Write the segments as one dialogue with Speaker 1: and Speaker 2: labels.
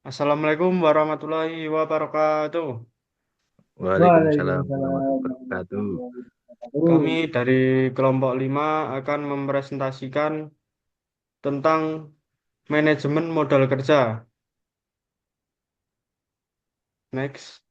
Speaker 1: Assalamualaikum warahmatullahi wabarakatuh.
Speaker 2: Waalaikumsalam warahmatullahi
Speaker 1: Waalaikumsalam
Speaker 2: wabarakatuh.
Speaker 1: warahmatullahi wabarakatuh. Kami dari kelompok 5 akan mempresentasikan tentang manajemen modal kerja. Next.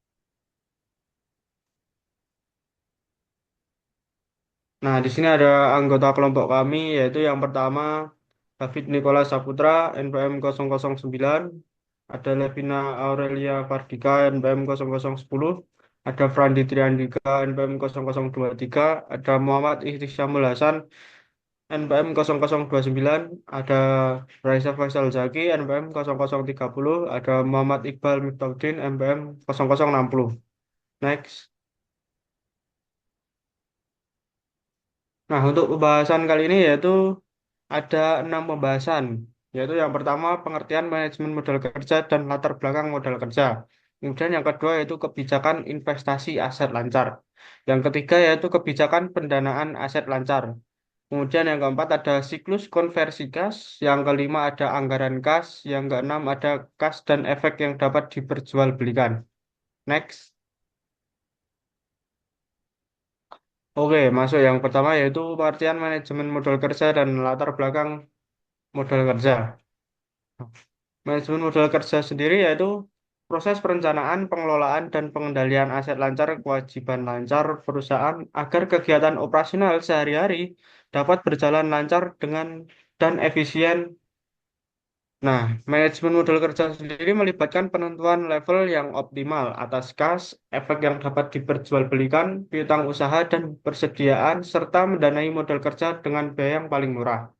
Speaker 1: Nah, di sini ada anggota kelompok kami, yaitu yang pertama David Nicholas Saputra, NPM 009, ada Levina Aurelia Vardika, NPM 0010, ada Frandi Triandika, NPM 0023, ada Muhammad Ihtisyamul Hasan, NPM 0029, ada Raisa Faisal Zaki, NPM 0030, ada Muhammad Iqbal Miftahudin, NPM 0060. Next. Nah, untuk pembahasan kali ini yaitu ada 6 pembahasan, yaitu yang pertama pengertian manajemen modal kerja dan latar belakang modal kerja. Kemudian yang kedua yaitu kebijakan investasi aset lancar. Yang ketiga yaitu kebijakan pendanaan aset lancar. Kemudian yang keempat ada siklus konversi kas, yang kelima ada anggaran kas, yang keenam ada kas dan efek yang dapat diperjualbelikan. Next. Oke, masuk yang pertama yaitu pengertian manajemen modal kerja dan latar belakang modal kerja. Manajemen modal kerja sendiri yaitu proses perencanaan, pengelolaan, dan pengendalian aset lancar, kewajiban lancar perusahaan agar kegiatan operasional sehari-hari dapat berjalan lancar dan efisien. Nah, manajemen modal kerja sendiri melibatkan penentuan level yang optimal atas kas, efek yang dapat diperjualbelikan, piutang usaha, dan persediaan, serta mendanai modal kerja dengan biaya yang paling murah.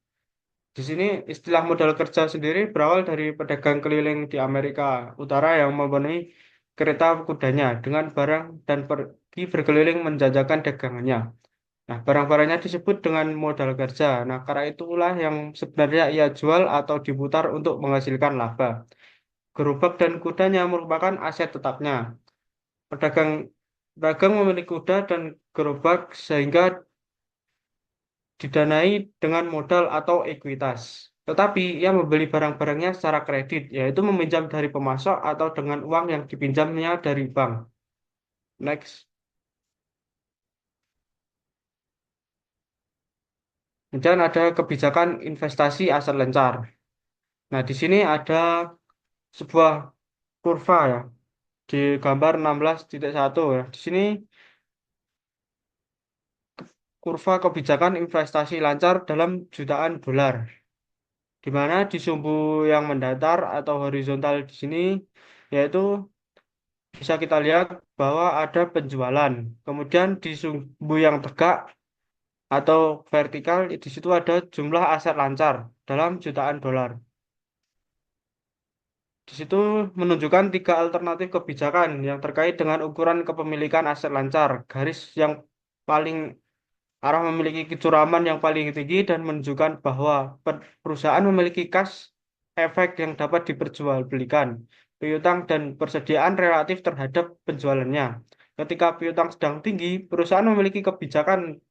Speaker 1: Di sini istilah modal kerja sendiri berawal dari pedagang keliling di Amerika Utara yang memenuhi kereta kudanya dengan barang dan pergi berkeliling menjajakan dagangannya. Nah, barang-barangnya disebut dengan modal kerja. Nah, karena itulah yang sebenarnya ia jual atau diputar untuk menghasilkan laba. Gerobak dan kudanya merupakan aset tetapnya. Pedagang pedagang memiliki kuda dan gerobak sehingga didanai dengan modal atau ekuitas. Tetapi ia membeli barang-barangnya secara kredit, yaitu meminjam dari pemasok atau dengan uang yang dipinjamnya dari bank. Next. Kemudian ada kebijakan investasi aset lancar. Nah, di sini ada sebuah kurva ya, di gambar 16.1 ya. Di sini kurva kebijakan investasi lancar dalam jutaan dolar, di mana di sumbu yang mendatar atau horizontal di sini yaitu bisa kita lihat bahwa ada penjualan. Kemudian di sumbu yang tegak atau vertikal di situ ada jumlah aset lancar dalam jutaan dolar. Di situ menunjukkan tiga alternatif kebijakan yang terkait dengan ukuran kepemilikan aset lancar. Garis yang paling arah memiliki kecuraman yang paling tinggi dan menunjukkan bahwa perusahaan memiliki kas efek yang dapat diperjualbelikan, piutang dan persediaan relatif terhadap penjualannya. Ketika piutang sedang tinggi, perusahaan memiliki kebijakan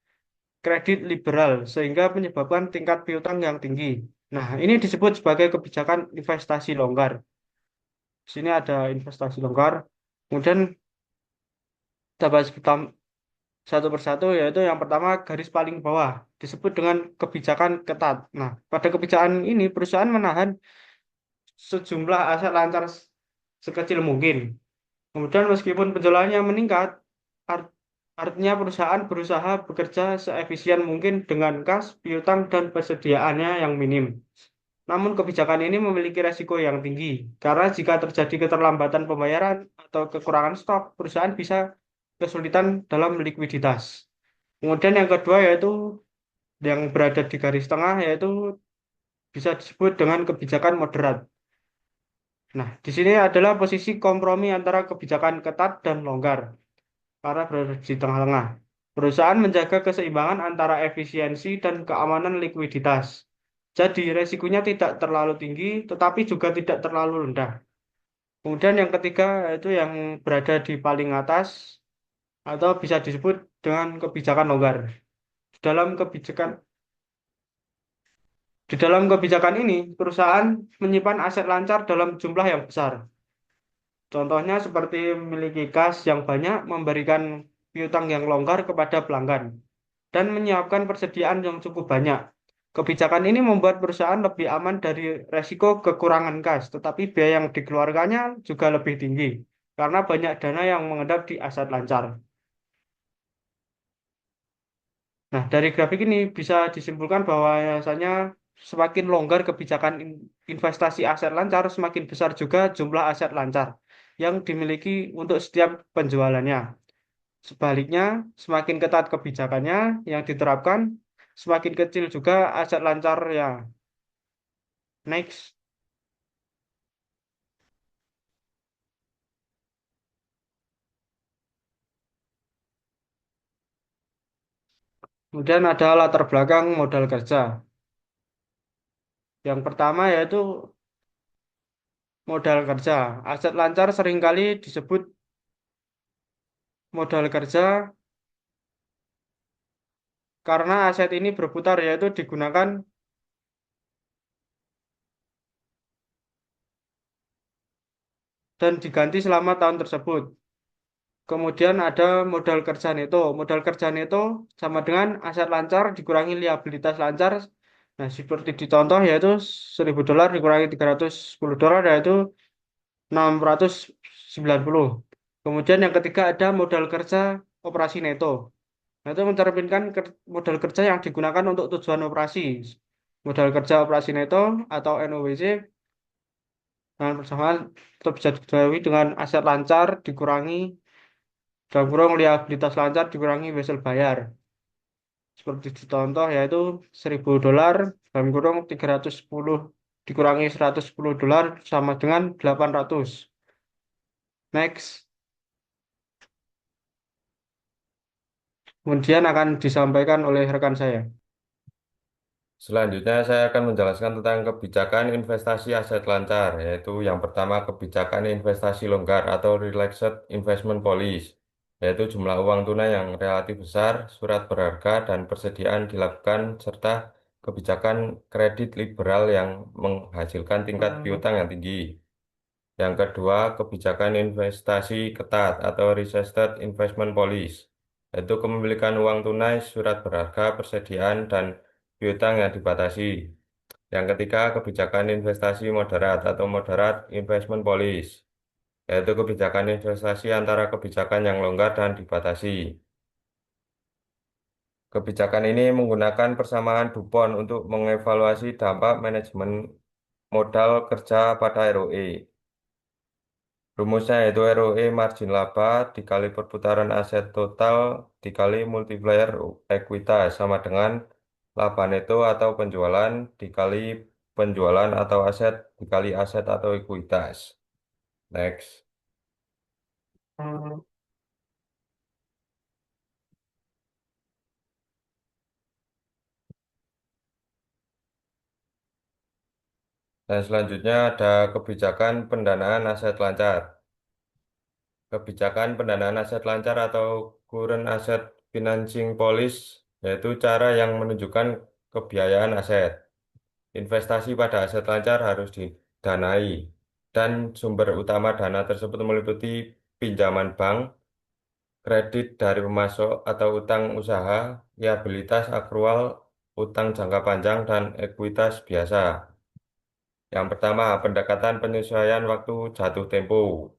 Speaker 1: kredit liberal sehingga menyebabkan tingkat piutang yang tinggi. Nah, ini disebut sebagai kebijakan investasi longgar. Di sini ada investasi longgar. Kemudian kita bahas satu persatu, yaitu yang pertama garis paling bawah disebut dengan kebijakan ketat. Nah, pada kebijakan ini perusahaan menahan sejumlah aset lancar sekecil mungkin. Kemudian meskipun penjualannya meningkat, art- artinya perusahaan berusaha bekerja seefisien mungkin dengan kas, piutang, dan persediaannya yang minim. Namun kebijakan ini memiliki resiko yang tinggi, karena jika terjadi keterlambatan pembayaran atau kekurangan stok, perusahaan bisa kesulitan dalam likuiditas. Kemudian yang kedua yaitu yang berada di garis tengah yaitu bisa disebut dengan kebijakan moderat. Nah, di sini adalah posisi kompromi antara kebijakan ketat dan longgar, karena berada di tengah-tengah. Perusahaan menjaga keseimbangan antara efisiensi dan keamanan likuiditas. Jadi, resikonya tidak terlalu tinggi, tetapi juga tidak terlalu rendah. Kemudian yang ketiga yaitu yang berada di paling atas atau bisa disebut dengan kebijakan longgar. Di dalam kebijakan Di dalam kebijakan ini, perusahaan menyimpan aset lancar dalam jumlah yang besar. Contohnya seperti memiliki kas yang banyak, memberikan piutang yang longgar kepada pelanggan, dan menyiapkan persediaan yang cukup banyak. Kebijakan ini membuat perusahaan lebih aman dari resiko kekurangan kas, tetapi biaya yang dikeluarkannya juga lebih tinggi karena banyak dana yang mengendap di aset lancar. Nah, dari grafik ini bisa disimpulkan bahwa bahwasanya semakin longgar kebijakan investasi aset lancar, semakin besar juga jumlah aset lancar yang dimiliki untuk setiap penjualannya. Sebaliknya, semakin ketat kebijakannya yang diterapkan, semakin kecil juga aset lancar ya. Next. Kemudian ada latar belakang modal kerja. Yang pertama yaitu modal kerja. Aset lancar seringkali disebut modal kerja karena aset ini berputar yaitu digunakan dan diganti selama tahun tersebut. Kemudian ada modal kerja neto. Modal kerja neto sama dengan aset lancar dikurangi liabilitas lancar. Nah, seperti dicontoh yaitu 1.000 dolar dikurangi 310 dolar yaitu 690. Kemudian yang ketiga ada modal kerja operasi neto. Nah, itu mencerminkan modal kerja yang digunakan untuk tujuan operasi. Modal kerja operasi neto atau NOWC dengan persamaan tetap bisa diketahui dengan aset lancar dikurangi dalam kurung liabilitas lancar dikurangi wesel bayar. Seperti dicontoh yaitu 1.000 dolar dalam kurung 310 dikurangi 110 dolar sama dengan 800. Next. Kemudian akan disampaikan oleh rekan saya.
Speaker 2: Selanjutnya saya akan menjelaskan tentang kebijakan investasi aset lancar, yaitu yang pertama kebijakan investasi longgar atau relaxed investment policy, yaitu jumlah uang tunai yang relatif besar, surat berharga, dan persediaan dilakukan, serta kebijakan kredit liberal yang menghasilkan tingkat
Speaker 1: Hmm,
Speaker 2: piutang yang tinggi. Yang kedua, kebijakan investasi ketat atau restricted investment policy, yaitu kepemilikan uang tunai, surat berharga, persediaan, dan piutang yang dibatasi. Yang ketiga, kebijakan investasi moderat atau moderate investment policy, yaitu kebijakan investasi antara kebijakan yang longgar dan dibatasi. Kebijakan ini menggunakan persamaan DuPont untuk mengevaluasi dampak manajemen modal kerja pada ROE. Rumusnya yaitu ROE margin laba dikali perputaran aset total dikali multiplier ekuitas sama dengan laba neto atau penjualan dikali penjualan atau aset dikali aset atau ekuitas. Next.
Speaker 1: hmm,
Speaker 2: Dan selanjutnya ada kebijakan pendanaan aset lancar. Kebijakan pendanaan aset lancar atau current asset financing policy yaitu cara yang menunjukkan kebiayaan aset. Investasi pada aset lancar harus didanai dan sumber utama dana tersebut meliputi pinjaman bank, kredit dari pemasok atau utang usaha, liabilitas akrual, utang jangka panjang, dan ekuitas biasa. Yang pertama, pendekatan penyesuaian waktu jatuh tempo,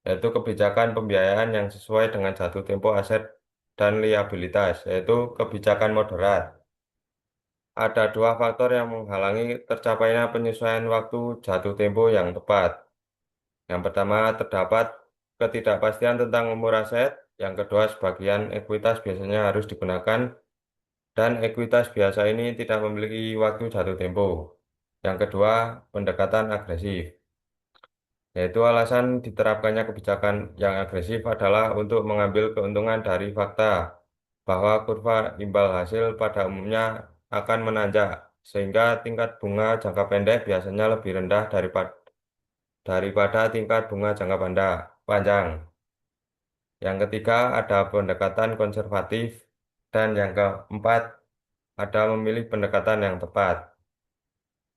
Speaker 2: yaitu kebijakan pembiayaan yang sesuai dengan jatuh tempo aset dan liabilitas, yaitu kebijakan moderat. Ada dua faktor yang menghalangi tercapainya penyesuaian waktu jatuh tempo yang tepat. Yang pertama, terdapat ketidakpastian tentang umur aset. Yang kedua, sebagian ekuitas biasanya harus digunakan dan ekuitas biasa ini tidak memiliki waktu jatuh tempo. Yang kedua, pendekatan agresif. Yaitu alasan diterapkannya kebijakan yang agresif adalah untuk mengambil keuntungan dari fakta bahwa kurva imbal hasil pada umumnya akan menanjak, sehingga tingkat bunga jangka pendek biasanya lebih rendah daripada tingkat bunga jangka panjang. Yang ketiga ada pendekatan konservatif, dan yang keempat ada memilih pendekatan yang tepat.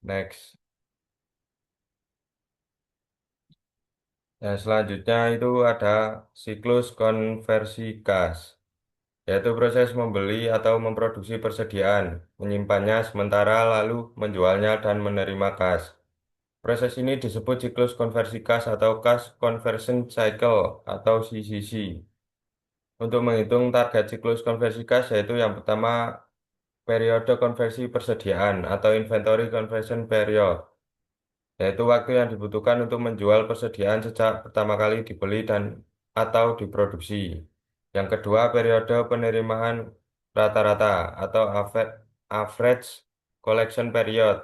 Speaker 2: Next. Nah, selanjutnya itu ada siklus konversi kas, yaitu proses membeli atau memproduksi persediaan, menyimpannya sementara lalu menjualnya dan menerima kas. Proses ini disebut siklus konversi kas atau Cash Conversion Cycle atau CCC. Untuk menghitung target siklus konversi kas yaitu yang pertama periode konversi persediaan atau inventory conversion period, yaitu waktu yang dibutuhkan untuk menjual persediaan sejak pertama kali dibeli dan atau diproduksi. Yang kedua, periode penerimaan rata-rata atau average collection period,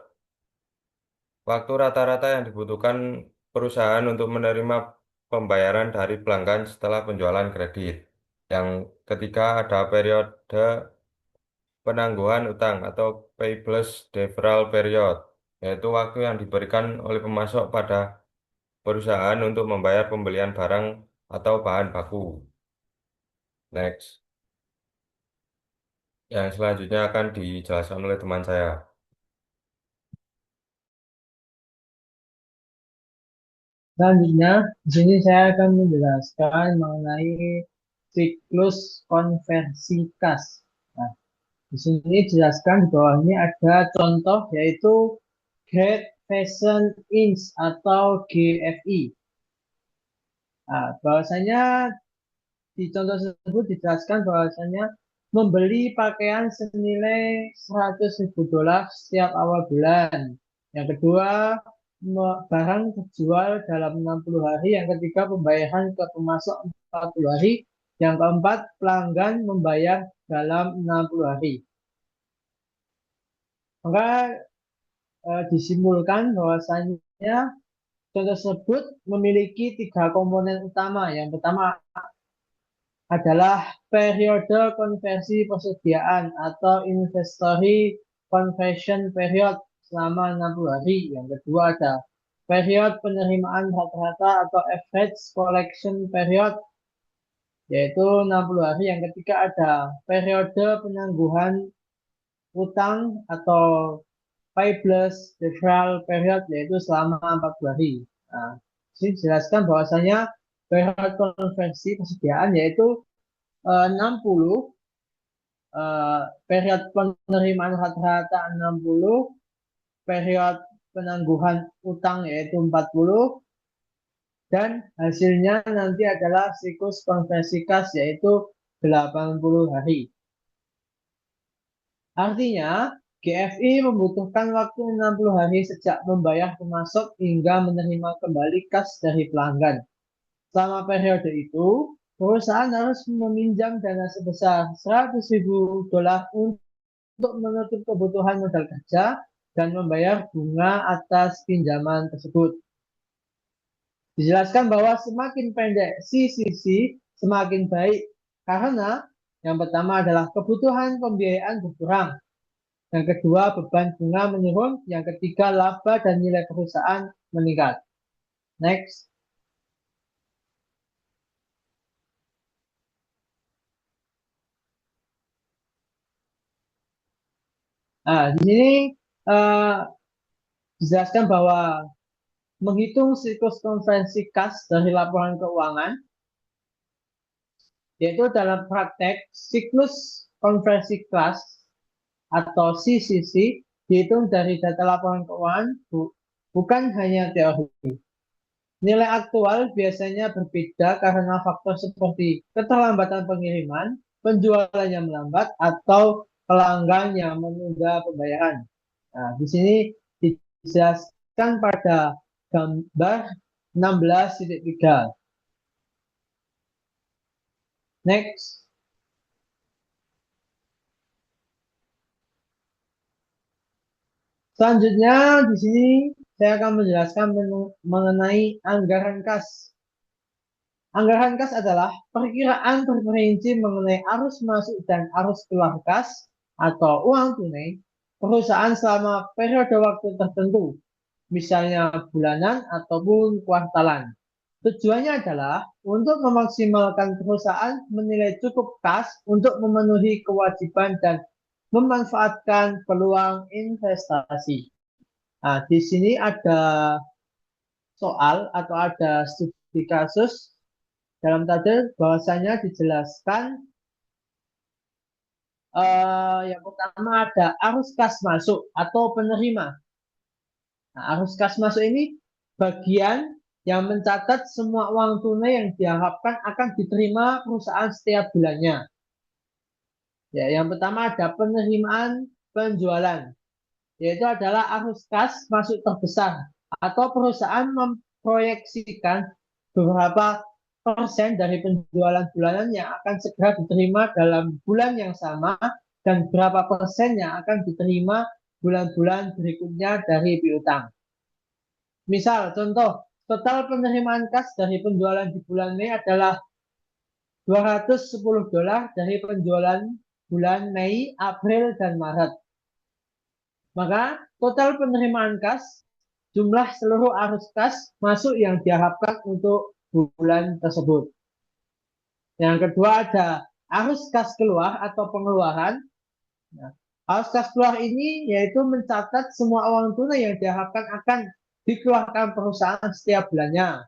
Speaker 2: waktu rata-rata yang dibutuhkan perusahaan untuk menerima pembayaran dari pelanggan setelah penjualan kredit. Yang ketiga, ada periode penangguhan utang atau payables deferral period, yaitu waktu yang diberikan oleh pemasok pada perusahaan untuk membayar pembelian barang atau bahan baku. Next, yang selanjutnya akan dijelaskan oleh teman saya.
Speaker 3: Selanjutnya, di sini saya akan menjelaskan mengenai siklus konversi kas. Nah, di sini dijelaskan di bawah ini ada contoh yaitu Great Fashion Inc atau GFI. Nah, bahwasanya di contoh tersebut dijelaskan bahwasanya membeli pakaian senilai $100.000 setiap awal bulan. Yang kedua, barang terjual dalam 60 hari. Yang ketiga, pembayaran ke pemasok 40 hari. Yang keempat, pelanggan membayar dalam 60 hari. Maka disimpulkan bahwasanya contoh tersebut memiliki tiga komponen utama. Yang pertama adalah periode konversi persediaan atau inventory conversion period selama 60 hari. Yang kedua ada periode penerimaan rata-rata atau average collection period yaitu 60 hari. Yang ketiga ada periode penangguhan utang atau payables deferral period yaitu selama 40 hari. Nah, ini dijelaskan bahwasanya periode konversi persediaan yaitu 60 period penerimaan rata-rata 60, period penangguhan utang yaitu 40, dan hasilnya nanti adalah siklus konversi kas yaitu 80 hari. Artinya, GFI membutuhkan waktu 60 hari sejak membayar pemasok hingga menerima kembali kas dari pelanggan. Selama periode itu, perusahaan harus meminjam dana sebesar $100.000 untuk menutup kebutuhan modal kerja dan membayar bunga atas pinjaman tersebut. Dijelaskan bahwa semakin pendek CCC, semakin baik karena yang pertama adalah kebutuhan pembiayaan berkurang. Yang kedua, beban bunga menurun. Yang ketiga, laba dan nilai perusahaan meningkat. Next. Nah, di sini uh, dijelaskan bahwa menghitung siklus konversi kas dari laporan keuangan, yaitu dalam praktek siklus konversi kas atau CCC dihitung dari data laporan keuangan, bukan hanya teori. Nilai aktual biasanya berbeda karena faktor seperti keterlambatan pengiriman, penjualan yang melambat, atau pelanggan yang menunda pembayaran. Nah, di sini dijelaskan pada gambar 16.3. Next. Selanjutnya di sini saya akan menjelaskan mengenai anggaran kas. Anggaran kas adalah perkiraan terperinci mengenai arus masuk dan arus keluar kas atau uang tunai perusahaan selama periode waktu tertentu, misalnya bulanan ataupun kuartalan. Tujuannya adalah untuk memaksimalkan perusahaan menilai cukup kas untuk memenuhi kewajiban dan memanfaatkan peluang investasi. Nah, di sini ada soal atau ada studi di kasus dalam tabel bahwasanya dijelaskan yang pertama ada arus kas masuk atau penerima. Nah, arus kas masuk ini bagian yang mencatat semua uang tunai yang diharapkan akan diterima perusahaan setiap bulannya. Ya, yang pertama ada penerimaan penjualan, yaitu adalah arus kas masuk terbesar atau perusahaan memproyeksikan beberapa persen dari penjualan bulanan yang akan segera diterima dalam bulan yang sama dan berapa persen yang akan diterima bulan-bulan berikutnya dari piutang. Misal, contoh, total penerimaan kas dari penjualan di bulan Mei adalah $210 dari penjualan bulan Mei, April, dan Maret. Maka total penerimaan kas, jumlah seluruh arus kas masuk yang diharapkan untuk bulan tersebut. Yang kedua ada arus kas keluar atau pengeluaran. Nah, arus kas keluar ini yaitu mencatat semua uang tunai yang diharapkan akan dikeluarkan perusahaan setiap bulannya.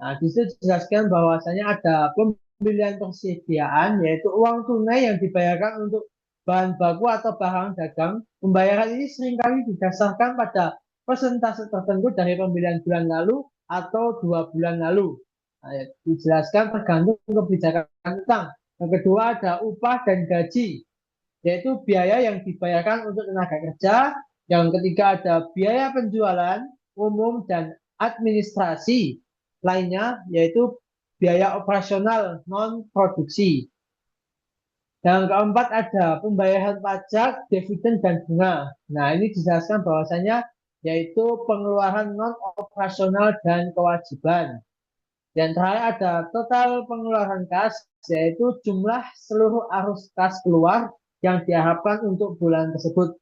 Speaker 3: Nah, di situ dijelaskan bahwasanya ada pembelian persediaan, yaitu uang tunai yang dibayarkan untuk bahan baku atau barang dagang. Pembayaran ini seringkali didasarkan pada persentase tertentu dari pembelian bulan lalu atau 2 bulan lalu. Nah, dijelaskan tergantung kebijakan utang. Yang kedua ada upah dan gaji, yaitu biaya yang dibayarkan untuk tenaga kerja. Yang ketiga ada biaya penjualan umum dan administrasi lainnya, yaitu biaya operasional non produksi. Yang keempat ada pembayaran pajak, dividen, dan bunga. Nah, ini dijelaskan bahwasanya yaitu pengeluaran non operasional dan kewajiban. Dan terakhir ada total pengeluaran kas, yaitu jumlah seluruh arus kas keluar yang diharapkan untuk bulan tersebut.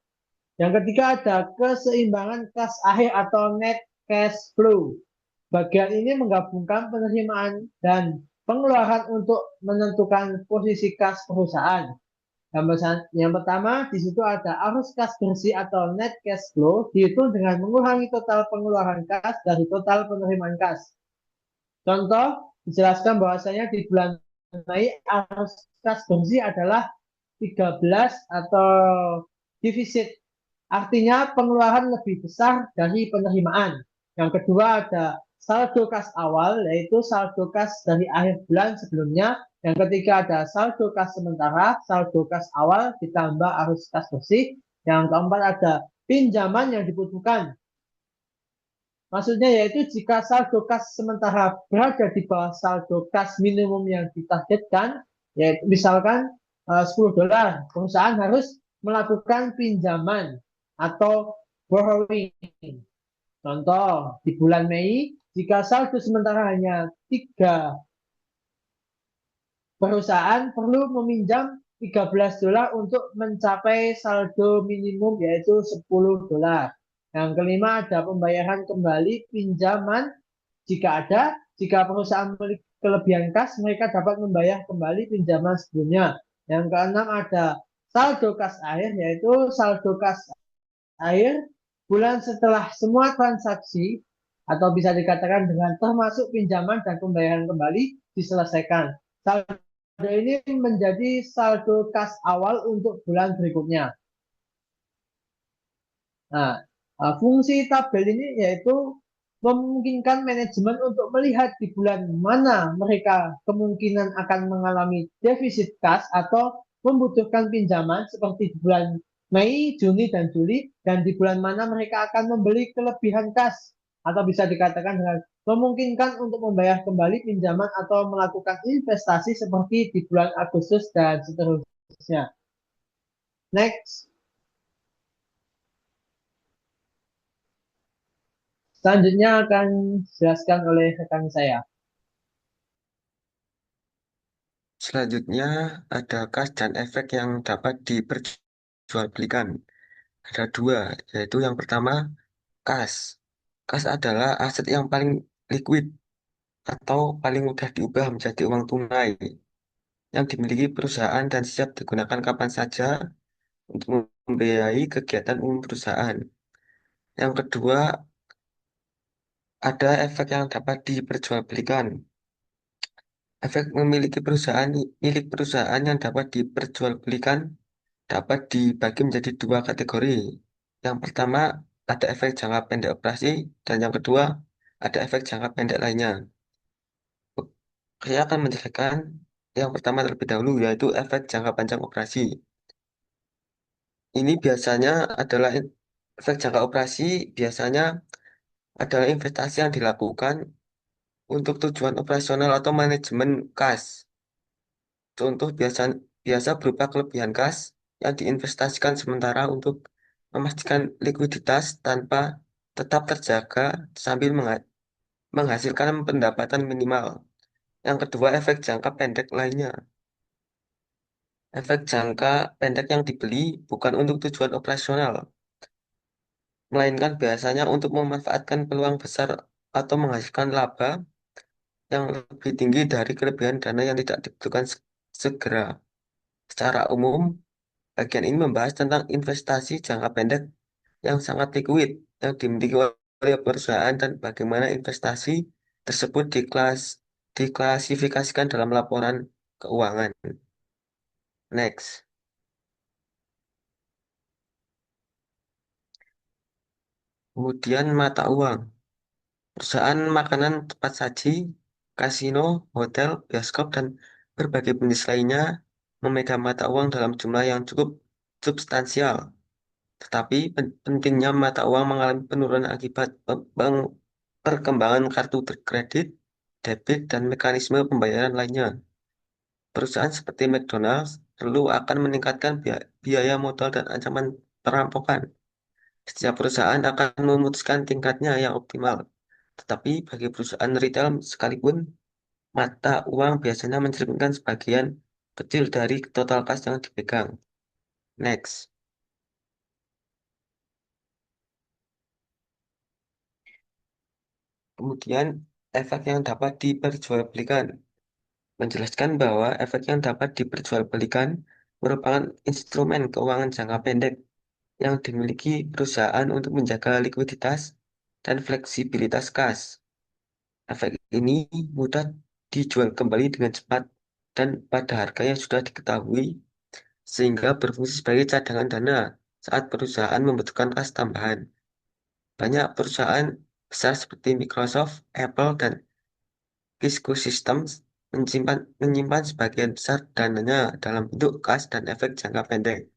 Speaker 3: Yang ketiga ada keseimbangan kas akhir atau net cash flow. Bagian ini menggabungkan penerimaan dan pengeluaran untuk menentukan posisi kas perusahaan. Yang pertama, di situ ada arus kas bersih atau net cash flow, dihitung dengan mengurangi total pengeluaran kas dari total penerimaan kas. Contoh, dijelaskan bahwasanya di bulan Mei arus kas bersih adalah 13 atau defisit. Artinya pengeluaran lebih besar dari penerimaan. Yang kedua ada saldo kas awal, yaitu saldo kas dari akhir bulan sebelumnya. Yang ketiga ada saldo kas sementara, saldo kas awal ditambah arus kas bersih. Yang keempat ada pinjaman yang dibutuhkan. Maksudnya yaitu jika saldo kas sementara berada di bawah saldo kas minimum yang ditargetkan, yaitu misalkan $10, perusahaan harus melakukan pinjaman atau borrowing. Contoh, di bulan Mei, jika saldo sementara hanya 3, perusahaan perlu meminjam $13 untuk mencapai saldo minimum yaitu $10. Yang kelima ada pembayaran kembali pinjaman jika ada. Jika perusahaan memiliki kelebihan kas, mereka dapat membayar kembali pinjaman sebelumnya. Yang keenam ada saldo kas akhir, yaitu saldo kas akhir bulan setelah semua transaksi atau bisa dikatakan dengan termasuk pinjaman dan pembayaran kembali diselesaikan. Saldo ini menjadi saldo kas awal untuk bulan berikutnya. Nah, fungsi tabel ini yaitu memungkinkan manajemen untuk melihat di bulan mana mereka kemungkinan akan mengalami defisit kas atau membutuhkan pinjaman seperti di bulan Mei, Juni, dan Juli, dan di bulan mana mereka akan membeli kelebihan kas atau bisa dikatakan dengan memungkinkan untuk membayar kembali pinjaman atau melakukan investasi seperti di bulan Agustus dan seterusnya. Next. Selanjutnya akan dijelaskan oleh rekan saya.
Speaker 4: Selanjutnya ada kas dan efek yang dapat diperjualbelikan. Ada dua, yaitu yang pertama kas. Kas adalah aset yang paling liquid atau paling mudah diubah menjadi uang tunai yang dimiliki perusahaan dan siap digunakan kapan saja untuk membiayai kegiatan umum perusahaan. Yang kedua ada efek yang dapat diperjualbelikan. Efek memiliki perusahaan milik perusahaan yang dapat diperjualbelikan dapat dibagi menjadi dua kategori. Yang pertama, ada efek jangka pendek operasi, dan yang kedua, ada efek jangka pendek lainnya. Saya akan menjelaskan yang pertama terlebih dahulu, yaitu efek jangka panjang operasi. Ini biasanya adalah efek jangka operasi, biasanya adalah investasi yang dilakukan untuk tujuan operasional atau manajemen kas. Contoh biasa berupa kelebihan kas yang diinvestasikan sementara untuk memastikan likuiditas tanpa tetap terjaga sambil menghasilkan pendapatan minimal. Yang kedua, efek jangka pendek lainnya. Efek jangka pendek yang dibeli bukan untuk tujuan operasional, melainkan biasanya untuk memanfaatkan peluang besar atau menghasilkan laba yang lebih tinggi dari kelebihan dana yang tidak dibutuhkan segera. Secara umum, bagian ini membahas tentang investasi jangka pendek yang sangat likuid yang dimiliki oleh perusahaan dan bagaimana investasi tersebut diklasifikasikan dalam laporan keuangan. Next. Kemudian mata uang. Perusahaan makanan cepat saji, kasino, hotel, bioskop, dan berbagai bisnis lainnya memegang mata uang dalam jumlah yang cukup substansial. Tetapi pentingnya mata uang mengalami penurunan akibat perkembangan kartu kredit, debit, dan mekanisme pembayaran lainnya. Perusahaan seperti McDonald's perlu akan meningkatkan biaya modal dan ancaman perampokan. Setiap perusahaan akan memutuskan tingkatnya yang optimal. Tetapi bagi perusahaan retail sekalipun, mata uang biasanya mencerminkan sebagian kecil dari total kas yang dipegang. Next. Kemudian, efek yang dapat diperjualbelikan. Menjelaskan bahwa efek yang dapat diperjualbelikan merupakan instrumen keuangan jangka pendek yang dimiliki perusahaan untuk menjaga likuiditas dan fleksibilitas kas. Efek ini mudah dijual kembali dengan cepat dan pada harga yang sudah diketahui, sehingga berfungsi sebagai cadangan dana saat perusahaan membutuhkan kas tambahan. Banyak perusahaan besar seperti Microsoft, Apple, dan Cisco Systems menyimpan sebagian besar dananya dalam bentuk kas dan efek jangka pendek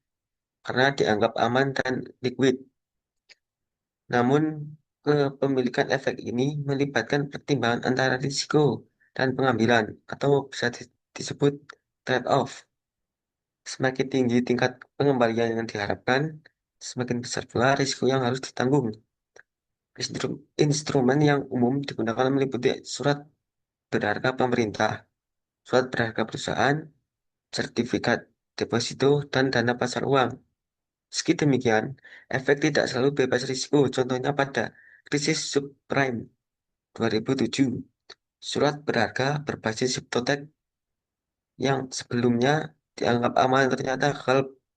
Speaker 4: karena dianggap aman dan liquid. Namun, kepemilikan efek ini melibatkan pertimbangan antara risiko dan pengambilan, atau bisa disebut trade-off. Semakin tinggi tingkat pengembalian yang diharapkan, semakin besar pula risiko yang harus ditanggung. Instrumen yang umum digunakan meliputi surat berharga pemerintah, surat berharga perusahaan, sertifikat deposito, dan dana pasar uang. Meski demikian, efek tidak selalu bebas risiko. Contohnya pada krisis subprime 2007, surat berharga berbasis hipotek yang sebelumnya dianggap aman ternyata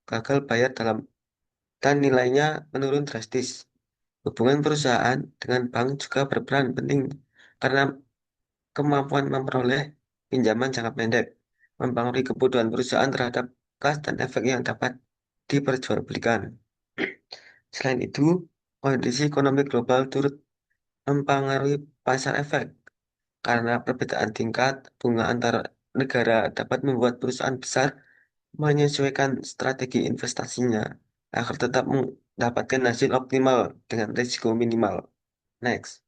Speaker 4: gagal bayar dan nilainya menurun drastis. Hubungan perusahaan dengan bank juga berperan penting karena kemampuan memperoleh pinjaman jangka pendek mempengaruhi kebutuhan perusahaan terhadap kas dan efek yang dapat diperjualbelikan. Selain itu, kondisi ekonomi global turut mempengaruhi pasar efek karena perbedaan tingkat bunga antar negara dapat membuat perusahaan besar menyesuaikan strategi investasinya agar tetap mendapatkan hasil optimal dengan risiko minimal. Next.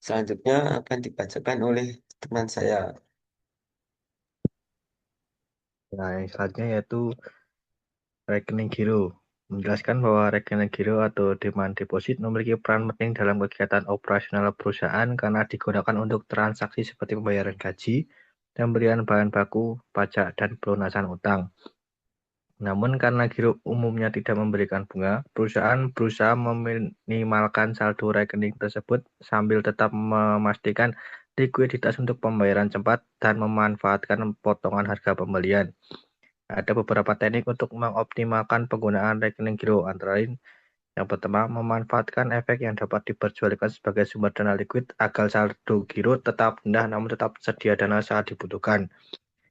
Speaker 4: Selanjutnya akan dibacakan oleh teman saya.
Speaker 5: Nah, yang selanjutnya yaitu rekening giro. Menjelaskan bahwa rekening giro atau demand deposit memiliki peran penting dalam kegiatan operasional perusahaan karena digunakan untuk transaksi seperti pembayaran gaji, pembelian bahan baku, pajak, dan pelunasan utang. Namun karena giro umumnya tidak memberikan bunga, perusahaan berusaha meminimalkan saldo rekening tersebut sambil tetap memastikan likuiditas untuk pembayaran cepat dan memanfaatkan potongan harga pembelian. Ada beberapa teknik untuk mengoptimalkan penggunaan rekening giro, antara lain Yang pertama, memanfaatkan efek yang dapat diperjualbelikan sebagai sumber dana likuid agar saldo giro tetap rendah namun tetap sedia dana saat dibutuhkan.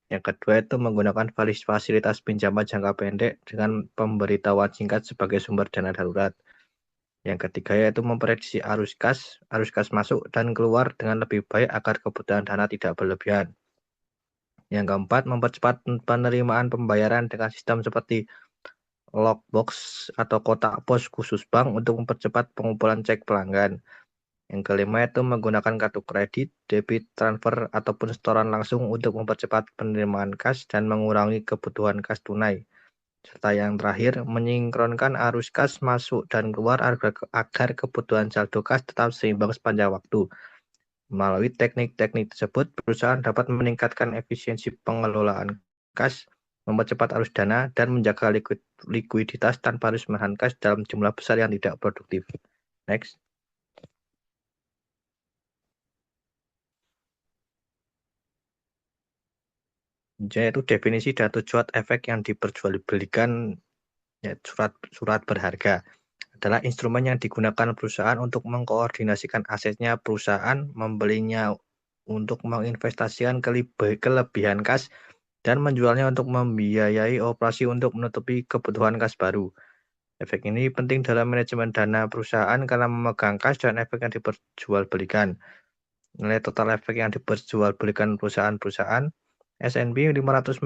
Speaker 5: Yang kedua itu menggunakan fasilitas pinjaman jangka pendek dengan pemberitahuan singkat sebagai sumber dana darurat. Yang ketiga yaitu memprediksi arus kas masuk dan keluar dengan lebih baik agar kebutuhan dana tidak berlebihan. Yang keempat, mempercepat penerimaan pembayaran dengan sistem seperti lockbox atau kotak pos khusus bank untuk mempercepat pengumpulan cek pelanggan. Yang kelima itu menggunakan kartu kredit, debit, transfer, ataupun setoran langsung untuk mempercepat penerimaan kas dan mengurangi kebutuhan kas tunai. Serta yang terakhir, menyinkronkan arus kas masuk dan keluar agar kebutuhan saldo kas tetap seimbang sepanjang waktu. Melalui teknik-teknik tersebut, perusahaan dapat meningkatkan efisiensi pengelolaan kas, mempercepat arus dana, dan menjaga likuiditas tanpa harus menahan kas dalam jumlah besar yang tidak produktif. Next. Yaitu definisi dan tujuan efek yang diperjualbelikan surat berharga adalah instrumen yang digunakan perusahaan untuk mengkoordinasikan asetnya perusahaan, membelinya untuk menginvestasikan kelebihan kas, dan menjualnya untuk membiayai operasi untuk menutupi kebutuhan kas baru. Efek ini penting dalam manajemen dana perusahaan karena memegang kas dan efek yang diperjualbelikan. Nilai total efek yang diperjualbelikan perusahaan-perusahaan S&P 500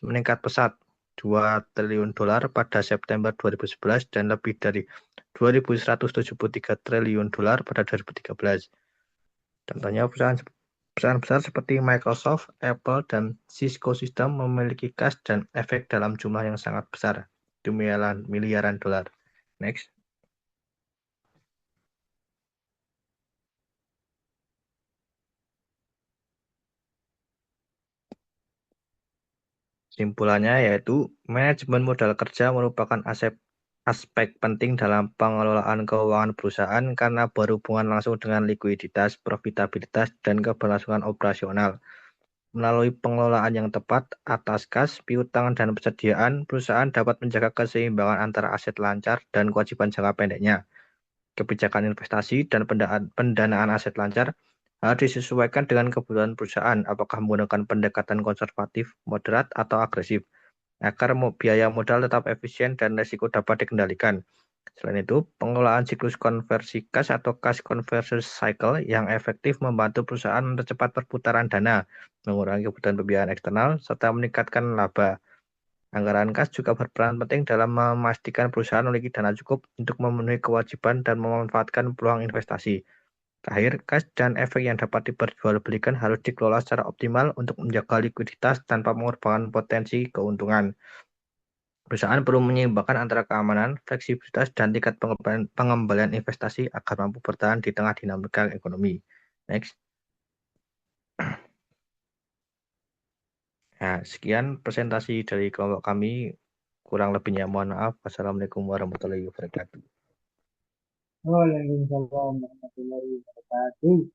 Speaker 5: meningkat pesat 2 triliun dolar pada September 2011 dan lebih dari 2.173 triliun dolar pada 2013. Contohnya perusahaan besar seperti Microsoft, Apple, dan Cisco System memiliki kas dan efek dalam jumlah yang sangat besar, itu miliaran dolar. Next. Simpulannya yaitu manajemen modal kerja merupakan aspek penting dalam pengelolaan keuangan perusahaan karena berhubungan langsung dengan likuiditas, profitabilitas, dan keberlangsungan operasional. Melalui pengelolaan yang tepat atas kas, piutang, dan persediaan, perusahaan dapat menjaga keseimbangan antara aset lancar dan kewajiban jangka pendeknya. Kebijakan investasi dan pendanaan aset lancar harus disesuaikan dengan kebutuhan perusahaan, apakah menggunakan pendekatan konservatif, moderat, atau agresif, agar biaya modal tetap efisien dan risiko dapat dikendalikan. Selain itu, pengelolaan siklus konversi kas atau cash conversion cycle yang efektif membantu perusahaan mempercepat perputaran dana, mengurangi kebutuhan pembiayaan eksternal, serta meningkatkan laba. Anggaran kas juga berperan penting dalam memastikan perusahaan memiliki dana cukup untuk memenuhi kewajiban dan memanfaatkan peluang investasi. Terakhir, kas dan efek yang dapat diperjualbelikan harus dikelola secara optimal untuk menjaga likuiditas tanpa mengorbankan potensi keuntungan. Perusahaan perlu menyeimbangkan antara keamanan, fleksibilitas, dan tingkat pengembalian investasi agar mampu bertahan di tengah dinamika ekonomi. Next. Nah, sekian presentasi dari kelompok kami. Kurang lebihnya mohon maaf. Wassalamualaikum warahmatullahi wabarakatuh.
Speaker 3: Waalaikumsalam warahmatullahi wabarakatuh.